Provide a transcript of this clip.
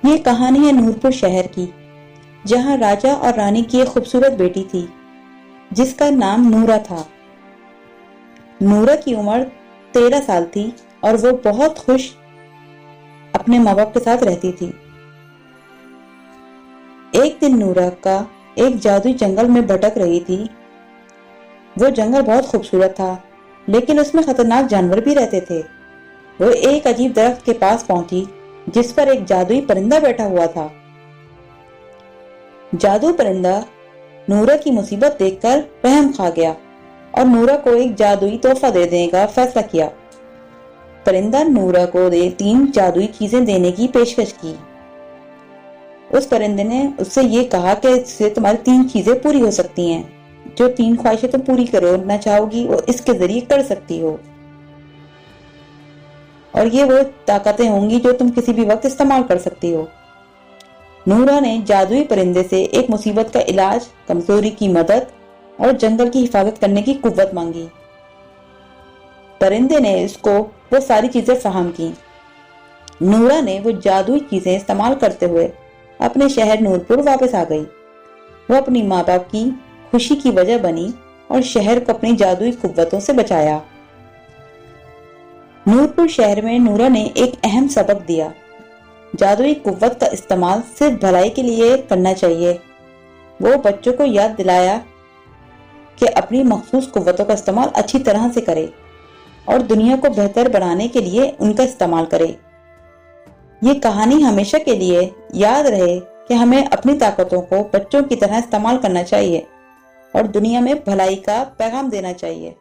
یہ کہانی ہے نورپور شہر کی، جہاں راجا اور رانی کی ایک خوبصورت بیٹی تھی جس کا نام نورا تھا۔ نورا کی عمر 13 سال تھی اور وہ بہت خوش اپنے ماں باپ کے ساتھ رہتی تھی۔ ایک دن نورا کا ایک جادوئی جنگل میں بھٹک رہی تھی۔ وہ جنگل بہت خوبصورت تھا لیکن اس میں خطرناک جانور بھی رہتے تھے۔ وہ ایک عجیب درخت کے پاس پہنچی جس پر ایک جادوئی پرندہ بیٹھا ہوا تھا۔ جادو پرندہ نورا کی مصیبت دیکھ کر رحم کھا گیا اور نورا کو ایک جادوئی تحفہ دے دینے کا فیصلہ کیا۔ پرندہ نورا کو 3 جادوئی چیزیں دینے کی پیشکش کی۔ اس پرندے نے اس سے یہ کہا کہ اس سے تمہاری 3 چیزیں پوری ہو سکتی ہیں۔ جو 3 خواہشیں تم پوری کرنا چاہو گی وہ اس کے ذریعے کر سکتی ہو، اور یہ وہ طاقتیں ہوں گی جو تم کسی بھی وقت استعمال کر سکتی ہو۔ نورا نے جادوئی پرندے سے ایک مصیبت کا علاج، کمزوری کی مدد اور جنگل کی حفاظت کرنے کی قوت مانگی۔ پرندے نے اس کو وہ ساری چیزیں فراہم کی۔ نورا نے وہ جادوئی چیزیں استعمال کرتے ہوئے اپنے شہر نورپور واپس آ گئی۔ وہ اپنی ماں باپ کی خوشی کی وجہ بنی اور شہر کو اپنی جادوئی قوتوں سے بچایا۔ نورپور شہر میں نورا نے ایک اہم سبق دیا۔ جادوئی قوت کا استعمال صرف بھلائی کے لیے کرنا چاہیے۔ وہ بچوں کو یاد دلایا کہ اپنی مخصوص قوتوں کا استعمال اچھی طرح سے کرے اور دنیا کو بہتر بنانے کے لیے ان کا استعمال کرے۔ یہ کہانی ہمیشہ کے لیے یاد رہے کہ ہمیں اپنی طاقتوں کو بچوں کی طرح استعمال کرنا چاہیے اور دنیا میں بھلائی کا پیغام دینا چاہیے۔